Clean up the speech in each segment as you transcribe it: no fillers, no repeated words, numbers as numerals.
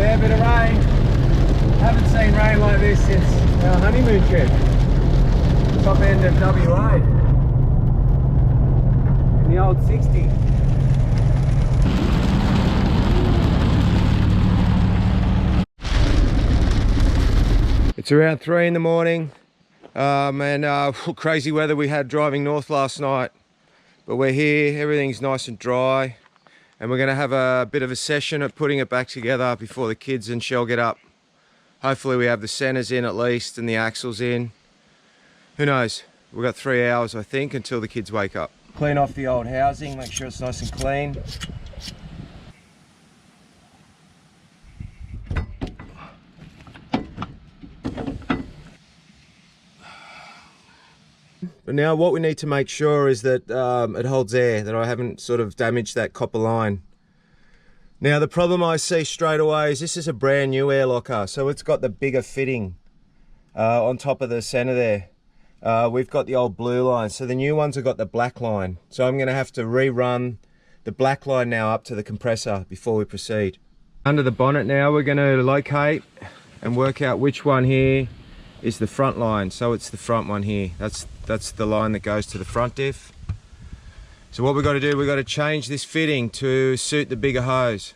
fair bit of rain. Haven't seen rain like this since our honeymoon trip. Top end of WA. In the old 60. It's around 3 in the morning. Crazy weather we had driving north last night. But we're here, everything's nice and dry. And we're gonna have a bit of a session of putting it back together before the kids and Shell get up. Hopefully we have the centers in at least and the axles in. Who knows? We've got 3 hours, I think, until the kids wake up. Clean off the old housing, make sure it's nice and clean. But now what we need to make sure is that it holds air, that I haven't sort of damaged that copper line. Now the problem I see straight away is this is a brand new air locker, so it's got the bigger fitting on top of the center there. We've got the old blue line, so the new ones have got the black line. So I'm gonna have to rerun the black line now up to the compressor before we proceed. Under the bonnet now, we're gonna locate and work out which one here is the front line. So it's the front one here. That's the line that goes to the front diff. So what we've got to do, we've got to change this fitting to suit the bigger hose.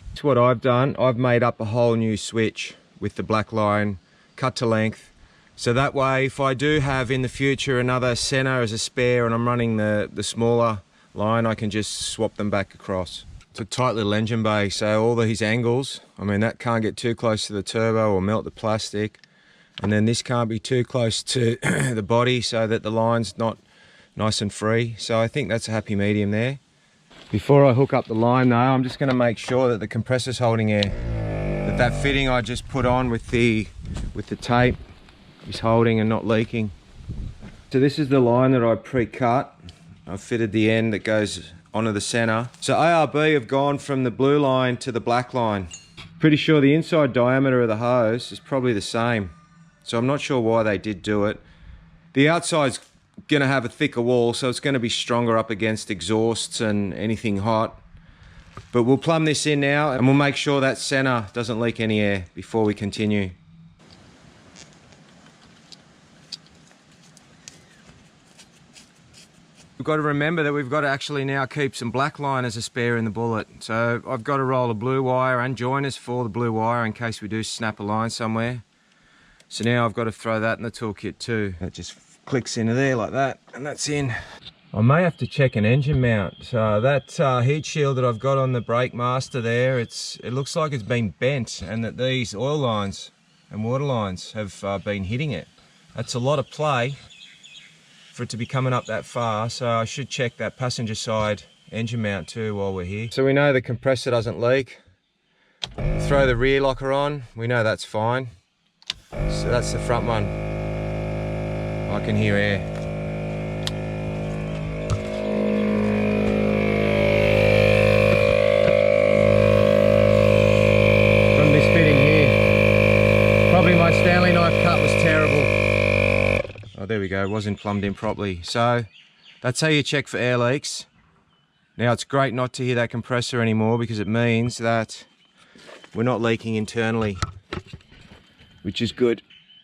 That's what I've done. I've made up a whole new switch with the black line, cut to length. So that way, if I do have in the future another center as a spare and I'm running the smaller line, I can just swap them back across. It's a tight little engine bay, so all these angles, I mean, that can't get too close to the turbo or melt the plastic. And then this can't be too close to the body so that the line's not nice and free. So I think that's a happy medium there. Before I hook up the line though, I'm just gonna make sure that the compressor's holding air. That fitting I just put on with the tape is holding and not leaking. So this is the line that I pre-cut. I've fitted the end that goes onto the center. So ARB have gone from the blue line to the black line. Pretty sure the inside diameter of the hose is probably the same. So I'm not sure why they did do it. The outside's gonna have a thicker wall, so it's gonna be stronger up against exhausts and anything hot. But we'll plumb this in now and we'll make sure that center doesn't leak any air before we continue. We've got to remember that we've got to actually now keep some black line as a spare in the bullet. So I've got to roll a blue wire and joiners for the blue wire in case we do snap a line somewhere. So now I've got to throw that in the toolkit too. It just clicks into there like that, and that's in. I may have to check an engine mount. So that heat shield that I've got on the brake master there, it looks like it's been bent and that these oil lines and water lines have been hitting it. That's a lot of play for it to be coming up that far, so I should check that passenger side engine mount too while we're here. So we know the compressor doesn't leak. Throw the rear locker on, we know that's fine. So that's the front one. I can hear air. From this fitting here. Probably my Stanley knife cut was terrible. Oh, there we go, it wasn't plumbed in properly. So that's how you check for air leaks. Now it's great not to hear that compressor anymore because it means that we're not leaking internally, which is good.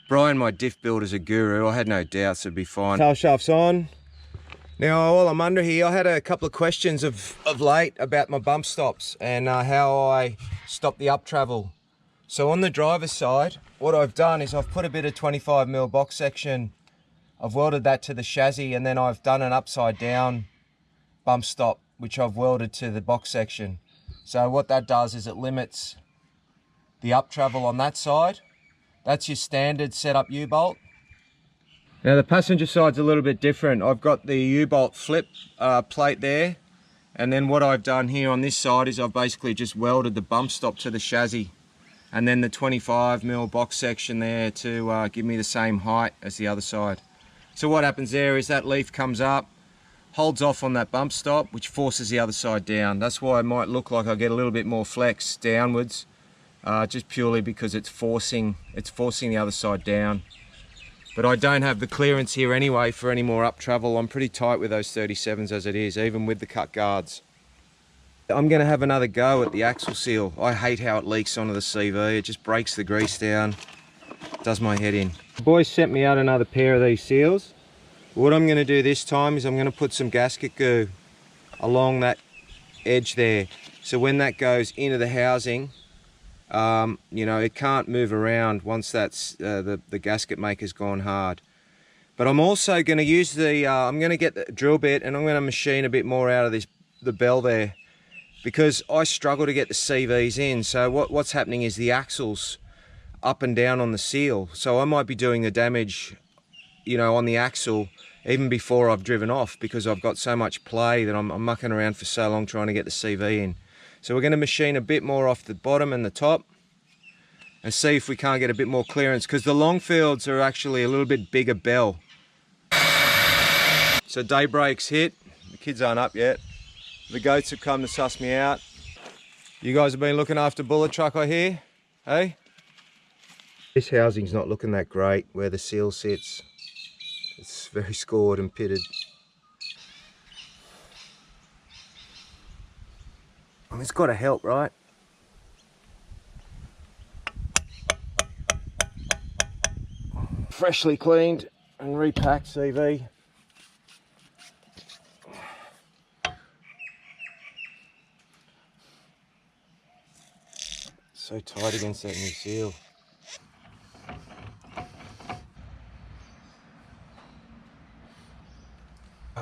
Brian, my diff builder's a guru. I had no doubts it'd be fine. Tail shaft's on. Now, while I'm under here, I had a couple of questions of late about my bump stops and how I stop the up travel. So on the driver's side, what I've done is I've put a bit of 25mm box section. I've welded that to the chassis, and then I've done an upside down bump stop, which I've welded to the box section. So what that does is it limits the up travel on that side. That's your standard setup U-bolt. Now the passenger side's a little bit different. I've got the U-bolt flip plate there, and then what I've done here on this side is I've basically just welded the bump stop to the chassis, and then the 25mm box section there to give me the same height as the other side. So what happens there is that leaf comes up, holds off on that bump stop, which forces the other side down. That's why it might look like I get a little bit more flex downwards. Just purely because it's forcing the other side down. But I don't have the clearance here anyway for any more up travel. I'm pretty tight with those 37s as it is, even with the cut guards. I'm going to have another go at the axle seal. I hate how it leaks onto the CV. It just breaks the grease down, does my head in. The boys sent me out another pair of these seals. What I'm going to do this time is I'm going to put some gasket goo along that edge there. So when that goes into the housing, you know, it can't move around once that's the gasket maker's gone hard. But I'm also going to use the, I'm going to get the drill bit and I'm going to machine a bit more out of the bell there, because I struggle to get the CVs in. So what's happening is the axle's up and down on the seal. So I might be doing the damage, you know, on the axle even before I've driven off, because I've got so much play that I'm mucking around for so long trying to get the CV in. So we're going to machine a bit more off the bottom and the top and see if we can't get a bit more clearance, because the long fields are actually a little bit bigger bell. So daybreak's hit, the kids aren't up yet. The goats have come to suss me out. You guys have been looking after Bullet Truck, I hear, hey? This housing's not looking that great where the seal sits. It's very scored and pitted. I mean, it's got to help, right? Freshly cleaned and repacked CV. So tight against that new seal.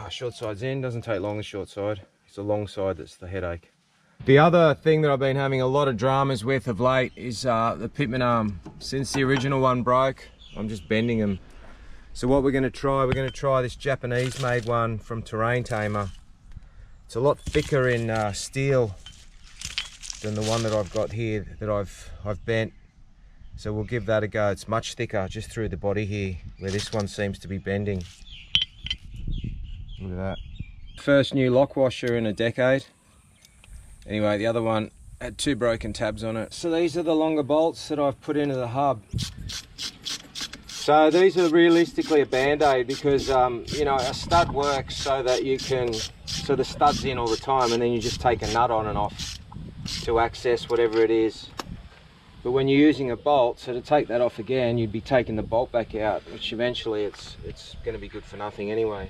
Short side's in, doesn't take long the short side. It's the long side that's the headache. The other thing that I've been having a lot of dramas with of late is the pitman arm. Since the original one broke, I'm just bending them. So what we're going to try this Japanese made one from Terrain Tamer. It's a lot thicker in steel than the one that I've got here that I've bent. So we'll give that a go. It's much thicker just through the body here, where this one seems to be bending. Look at that. First new lock washer in a decade. Anyway, the other one had 2 broken tabs on it. So these are the longer bolts that I've put into the hub. So these are realistically a band-aid, because you know, a stud works so that you can, so the stud's in all the time and then you just take a nut on and off to access whatever it is. But when you're using a bolt, so to take that off again, you'd be taking the bolt back out, which eventually it's going to be good for nothing anyway.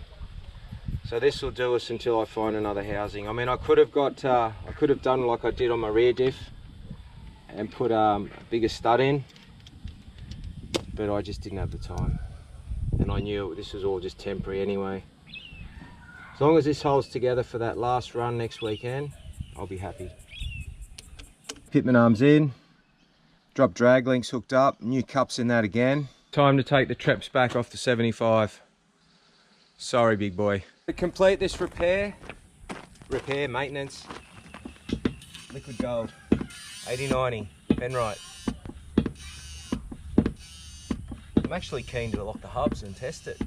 So this will do us until I find another housing. I mean, I could have done like I did on my rear diff and put a bigger stud in, but I just didn't have the time. And I knew this was all just temporary anyway. As long as this holds together for that last run next weekend, I'll be happy. Pitman arms in, drop drag links hooked up, new cups in that again. Time to take the Treps back off the 75. Sorry, big boy. To complete this maintenance, liquid gold, 8090, Penrite. I'm actually keen to lock the hubs and test it.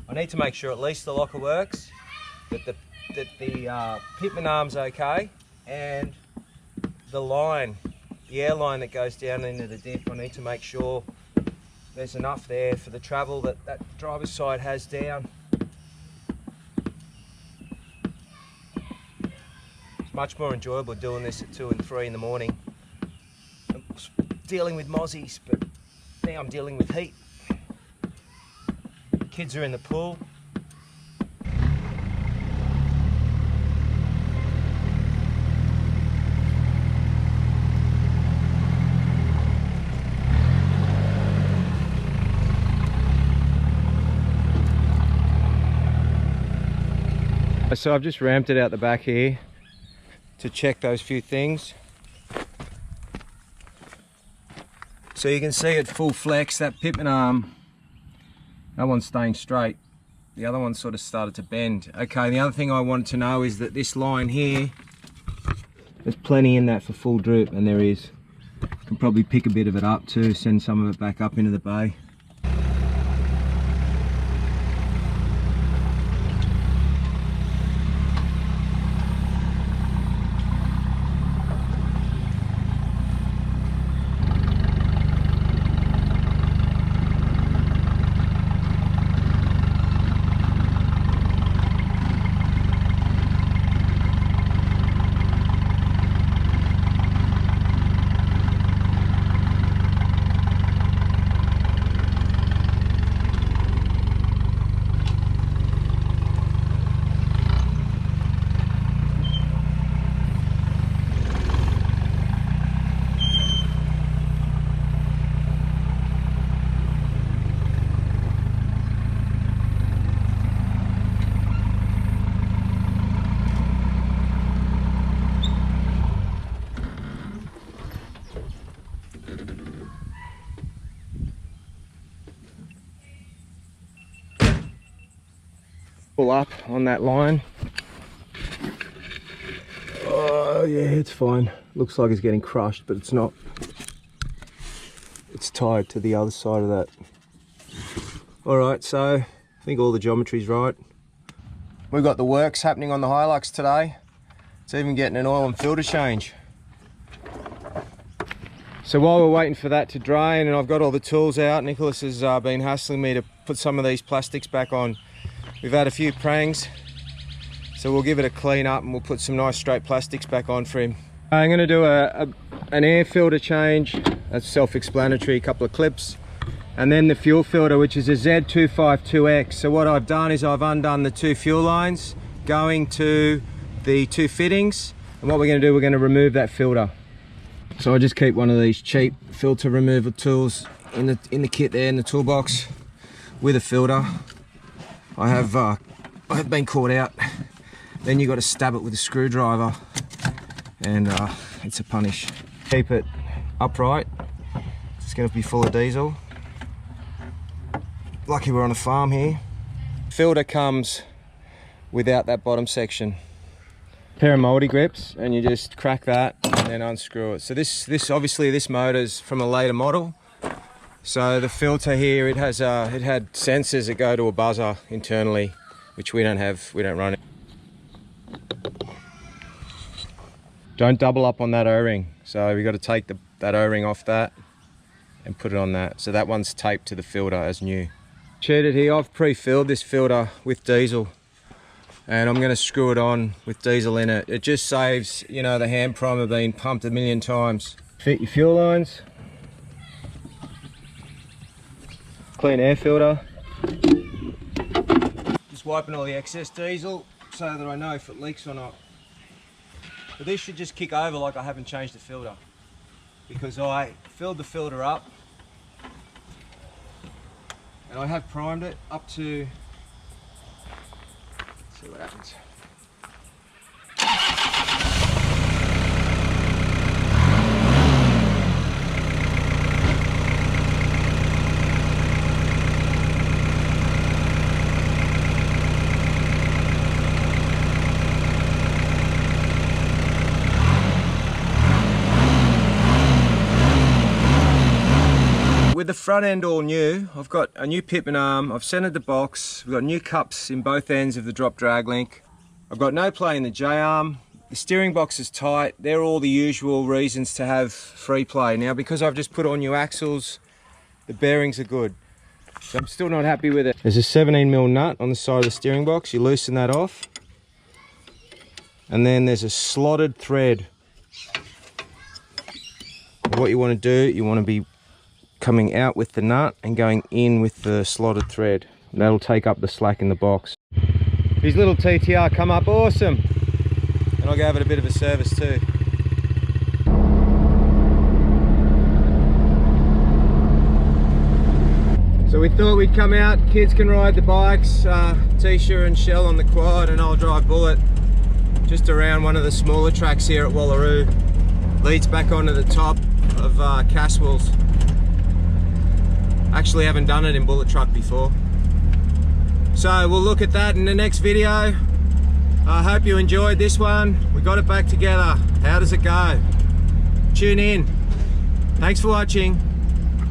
I need to make sure at least the locker works, that the pitman arm's okay, and the line, the air line that goes down into the diff, I need to make sure there's enough there for the travel that that driver's side has down. It's much more enjoyable doing this at 2 and 3 in the morning. I'm dealing with mozzies, but now I'm dealing with heat. Kids are in the pool. So I've just ramped it out the back here to check those few things. So you can see at full flex, that pitman arm, that one's staying straight. The other one sort of started to bend. Okay, the other thing I wanted to know is that this line here, there's plenty in that for full drip, and there is. Can probably pick a bit of it up too, send some of it back up into the bay. pull up on that line. Oh yeah, it's fine. Looks like it's getting crushed, but it's not. It's tied to the other side of that. All right, so I think all the geometry's right. We've got the works happening on the Hilux today. It's even getting an oil and filter change. So while we're waiting for that to drain and I've got all the tools out, Nicholas has been hassling me to put some of these plastics back on. We've had a few prangs, so we'll give it a clean up and we'll put some nice straight plastics back on for him. I'm going to do an air filter change. That's self-explanatory, a couple of clips. And then the fuel filter, which is a Z252X. So what I've done is I've undone the two fuel lines going to the two fittings. And what we're going to do, we're going to remove that filter. So I just keep one of these cheap filter removal tools in the kit there in the toolbox with a filter. I have been caught out. Then you got to stab it with a screwdriver, and it's a punish. Keep it upright. It's going to be full of diesel. Lucky we're on a farm here. Filter comes without that bottom section. Pair of multi grips, and you just crack that and then unscrew it. So this obviously this motor's from a later model. So the filter here, it had sensors that go to a buzzer internally, which we don't have. We don't run it. Don't double up on that O-ring. So we got to take that O-ring off that and put it on that. So that one's taped to the filter as new. Cheated here. I've pre-filled this filter with diesel, and I'm going to screw it on with diesel in it. It just saves, you know, the hand primer being pumped a million times. Fit your fuel lines. Clean air filter. Just wiping all the excess diesel so that I know if it leaks or not. But this should just kick over like I haven't changed the filter, because I filled the filter up and I have primed it up to, let's see what happens. With the front end all new, I've got a new pitman arm, I've centered the box, we've got new cups in both ends of the drop drag link. I've got no play in the J-arm, the steering box is tight. They're all the usual reasons to have free play. Now because I've just put on new axles, the bearings are good. So I'm still not happy with it. There's a 17mm nut on the side of the steering box, you loosen that off. And then there's a slotted thread. What you want to do, you want to be coming out with the nut and going in with the slotted thread. And that'll take up the slack in the box. These little TTR come up awesome, and I gave it a bit of a service too. So we thought we'd come out, kids can ride the bikes, Tisha and Shell on the quad, and I'll drive Bullet just around one of the smaller tracks here at Wallaroo. Leads back onto the top of Caswells. Actually haven't done it in Bullet Truck before. So we'll look at that in the next video. I hope you enjoyed this one. We got it back together. How does it go? Tune in. Thanks for watching.